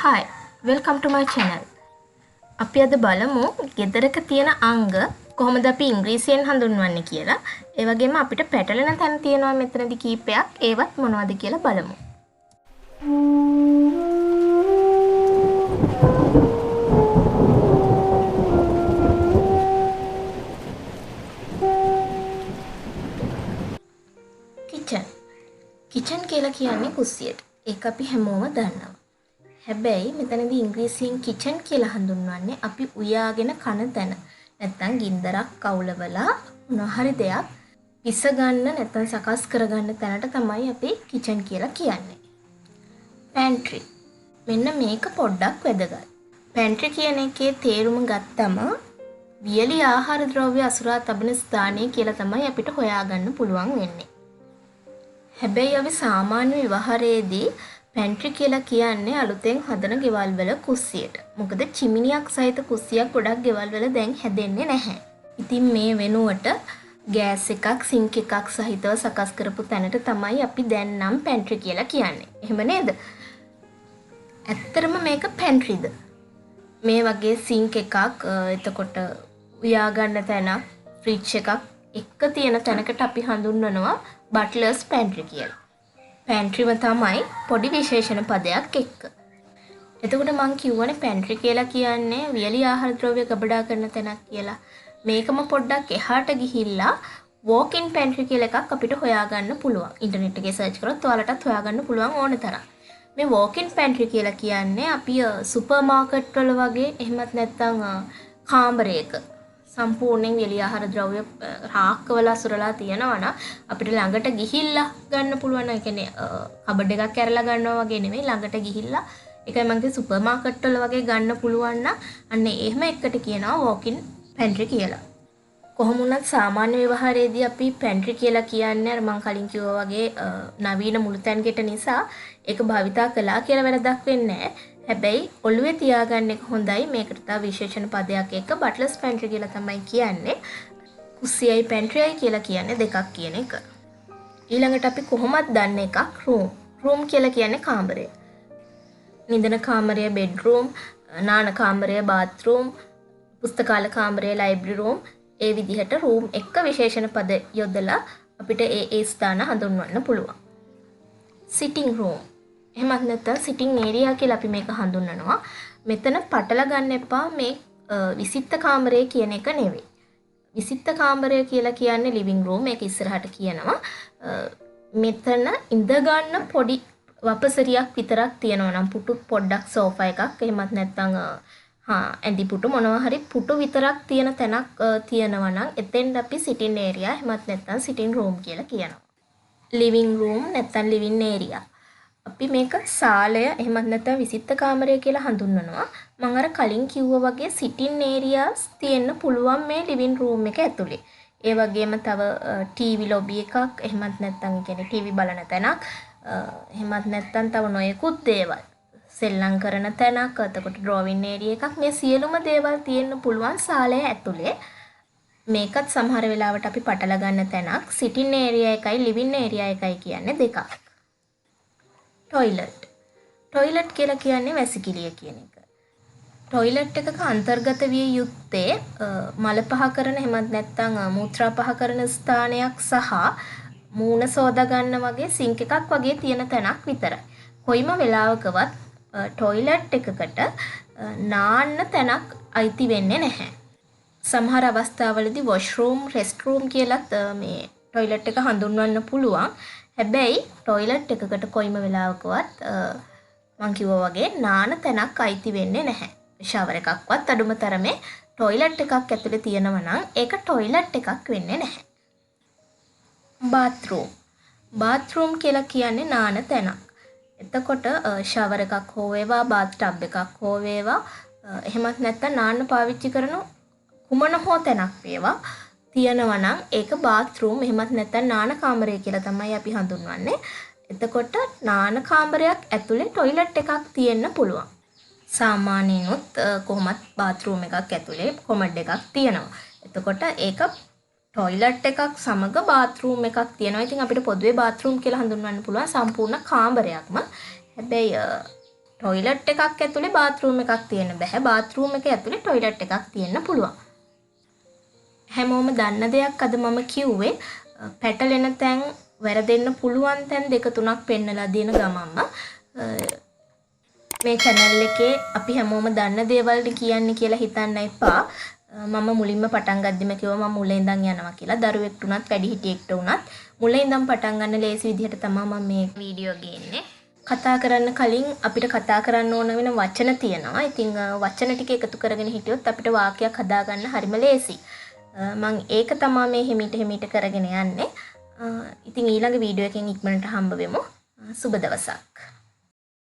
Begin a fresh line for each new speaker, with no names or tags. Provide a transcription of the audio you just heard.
Hi, welcome to my channel. අපි අද බලමු ගෙදරක තියෙන අංග කොහොමද අපි ඉංග්‍රීසියෙන් හඳුන්වන්නේ කියලා. ඒ වගේම අපිට පැටලෙන තැන් තියෙනවා මෙතනදී කීපයක්. ඒවත් මොනවද කියලා බලමු. කිචන් කියලා කියන්නේ කුස්සියට. ඒක අපි හැමෝම දන්නවා. හැබැයි මෙතනදී ඉංග්‍රීසියෙන් කිචන් කියලා හඳුන්වන්නේ අපි උයාගෙන කන තැන. නැත්තම් ගින්දරක් කවුලවලා මොනවා හරි දෙයක් පිස ගන්න නැත්තම් සකස් කරගන්න තැනට තමයි අපි කිචන් කියලා කියන්නේ. Pantry. මෙන්න මේක පොඩ්ඩක් වැදගත්. Pantry කියන එකේ තේරුම ගත්තම වියලි ආහාර ද්‍රව්‍ය අසුරා තබන ස්ථානය කියලා තමයි අපිට හොයාගන්න පුළුවන් වෙන්නේ. හැබැයි අපි සාමාන්‍ය ව්‍යවහාරයේදී පැන්ට්‍රි කියලා කියන්නේ අලුතෙන් හදන ගෙවල් වල කුස්සියට. මොකද චිමිනියක් සහිත කුස්සියක් ගොඩක් ගෙවල් වල දැන් හැදෙන්නේ නැහැ. ඉතින් මේ වෙනුවට ගෑස් එකක් සිංක් එකක් සහිතව සකස් කරපු තැනට තමයි අපි දැන් නම් පැන්ට්‍රි කියලා කියන්නේ. එහෙම නේද? ඇත්තරම මේක පැන්ට්‍රිද? මේ වගේ සිංක් එකක් එතකොට උයා ගන්න තැනක් ෆ්‍රිජ් එකක් එක තියෙන තැනකට අපි හඳුන්වනවා බට්ලර්ස් පැන්ට්‍රි කියලා. පැන්ට්‍රිම තමයි පොඩි විශේෂණ පදයක් එක්ක. එතකොට මං කියවනේ පැන්ට්‍රි කියලා කියන්නේ වියලි ආහාර ද්‍රව්‍ය ගබඩා කරන තැනක් කියලා. මේකම පොඩ්ඩක් එහාට ගිහිල්ලා walk in pantry කියලා එකක් අපිට හොයාගන්න පුළුවන්. ඉන්ටර්නෙට් එකේ සර්ච් කරොත් ඔයාලටත් හොයාගන්න පුළුවන් ඕන තරම්. මේ walk in pantry කියලා කියන්නේ අපි සුපර් මාකට් වල වගේ එහෙමත් නැත්නම් කාමරයක සම්පූර්ණයෙන් වියලි ආහාර ද්‍රව්‍ය රාක්කවල අසුරලා තියෙනවා නම් අපිට ළඟට ගිහිල්ලා ගන්න පුළුවන්. ඒ කියන්නේ කබඩ් එකක් ඇරලා ගන්නවා වගේ නෙමෙයි, ළඟට ගිහිල්ලා ඒකයි මම කිව්වේ සුපර් මාකට් වල වගේ ගන්න පුළුවන් නම් අන්න එහෙම එකට කියනවා walk in pantry කියලා. කොහොම වුණත් සාමාන්‍ය ව්‍යවහාරයේදී අපි pantry කියලා කියන්නේ අර මම කලින් කිව්වා වගේ නවීන මුළුතැන් ගෙට නිසා ඒක භාවිතා කළා කියලා වැරදක් වෙන්නේ නැහැ. හැබැයි ඔළුවේ තියාගන්න එක හොඳයි. මේකට තව විශේෂණ පදයක් එක්ක බට්ලර්ස් පැන්ට්‍රි කියලා තමයි කියන්නේ. කුස්සියයි පැන්ට්‍රියයි කියලා කියන්නේ දෙකක් කියන එක. ඊළඟට අපි කොහොමද දන්නේ එකක් රූම්. රූම් කියලා කියන්නේ කාමරය. නිදන කාමරය බෙඩ්රූම්, නාන කාමරය බාත්රූම්, පුස්තකාල කාමරය ලයිබ්‍රරි රූම්. ඒ විදිහට රූම් එක්ක විශේෂණ පද යොදලා අපිට ඒ ස්ථාන හඳුන්වන්න පුළුවන්. සිටින් රූම්. එහෙමත් නැත්නම් සිටින් ඒරියා කියලා අපි මේක හඳුන්වනවා. මෙතන පටල ගන්න එපා මේ විසිත්ත කාමරය කියන එක නෙවෙයි. විසිත්ත කාමරය කියලා කියන්නේ ලිවිං රූම්. මේක ඉස්සරහට කියනවා. මෙතන ඉඳ ගන්න පොඩි වපසරියක් විතරක් තියෙනවා නම් පුටු පොඩ්ඩක් සෝෆා එකක් එහෙමත් නැත්නම් ඇඳි පුටු මොනවා හරි පුටු විතරක් තියෙන තැනක් තියෙනවා නම් එතෙන්ද අපි සිටින් ඒරියා එහෙමත් නැත්නම් සිටින් රූම් කියලා කියනවා. ලිවිං රූම් නැත්නම් ලිවිං ඒරියා. අපි මේක සාලය එහෙමත් නැත්නම් විසිත්ත කාමරය කියලා හඳුන්වනවා. මම අර කලින් කිව්වා වගේ සිටින් ඒරියාස් තියෙන්න පුළුවන් මේ ලිවිං රූම් එක ඇතුලේ. ඒ වගේම තව ටීවී ලොබි එකක් එහෙමත් නැත්නම් කියන්නේ ටීවී බලන තැනක් එහෙමත් නැත්නම් තව නොයෙකුත් දේවල් සෙල්ලම් කරන තැනක් එතකොට ඩ්‍රොවින් ඒරියා එකක් මේ සියලුම දේවල් තියෙන්න පුළුවන් සාලය ඇතුලේ. මේකත් සමහර වෙලාවට අපි පටල ගන්න තැනක් සිටින් ඒරියා එකයි ලිවිං ඒරියා එකයි කියන්නේ දෙකක්. ටොයිලට්. ටොයිලට් කියලා කියන්නේ වැසිකිළිය කියන එක. ටොයිලට් එකක අන්තර්ගත විය යුත්තේ මල පහ කරන එහෙමත් නැත්නම් මූත්‍රා පහ කරන ස්ථානයක් සහ මූණ සෝදා ගන්න වගේ සිංක් එකක් වගේ තියෙන තැනක් විතරයි. කොයිම වෙලාවකවත් ටොයිලට් එකකට නාන්න තැනක් අයිති වෙන්නේ නැහැ. සමහර අවස්ථාවලදී වොෂ්රූම්, රෙස්ට්රූම් කියලත් මේ ටොයිලට් එක හඳුන්වන්න පුළුවන්. හැබැයි ටොයිලට් එකකට කොයිම වෙලාවකවත් මං කිව්වා වගේ නාන තැනක් අයිති වෙන්නේ නැහැ. ෂවර් එකක්වත් අඩුම තරමේ ටොයිලට් එකක් ඇතුලේ තියෙනවා නම් ඒක ටොයිලට් එකක් වෙන්නේ නැහැ. බාත්රූම්. බාත්රූම් කියලා කියන්නේ නාන තැනක්. එතකොට ෂවර් එකක් හෝ වේවා බාත් ටබ් එකක් හෝ වේවා එහෙමත් නැත්නම් නාන්න පාවිච්චි කරන කුමන හෝ තැනක් වේවා තියෙනවා නම් ඒක බාත්රූම් එහෙමත් නැත්නම් නාන කාමරය කියලා තමයි අපි හඳුන්වන්නේ. එතකොට නාන කාමරයක් ඇතුලේ ටොයිලට් එකක් තියෙන්න පුළුවන්. සාමාන්‍යනොත් කොහොමත් බාත්රූම් එකක් ඇතුලේ කොමඩ් එකක් තියෙනවා. එතකොට ඒක ටොයිලට් එකක් සමග බාත්රූම් එකක් තියෙනවා. ඉතින් අපිට පොදුවේ බාත්රූම් කියලා හඳුන්වන්න පුළුවන් සම්පූර්ණ කාමරයක්ම. හැබැයි ටොයිලට් එකක් ඇතුලේ බාත්රූම් එකක් තියෙන්න බෑ. බාත්රූම් එක ඇතුලේ ටොයිලට් එකක් තියෙන්න පුළුවන්. හැමෝම දන්න දෙයක් අද මම කිව්වේ පැටලෙන තැන් වැරදෙන්න පුළුවන් තැන් දෙක තුනක් පෙන්නලා දෙන ගමන්ම මේ channel එකේ අපි හැමෝම දන්න දේවල් කියන්නේ කියලා හිතන්න එපා. මම මුලින්ම පටන් ගද්දිම කිව්වා මම මුලින් ඉඳන් යනවා කියලා. දරුවෙක්ට උනත් වැඩිහිටියෙක්ට උනත් මුලින් ඉඳන් පටන් ගන්න ලේසි විදිහට තමයි මම මේ වීඩියෝ ගේන්නේ. කතා කරන්න කලින් අපිට කතා කරන්න ඕන වෙන වචන තියෙනවා. ඉතින් වචන ටික එකතු කරගෙන හිටියොත් අපිට වාක්‍යයක් හදාගන්න හරිම ලේසි. මම ඒක තමයි මේ හිමිට කරගෙන යන්නේ. ඉතින් ඊළඟ වීඩියෝ එකෙන් ඉක්මනට හම්බ වෙමු. සුබ දවසක්.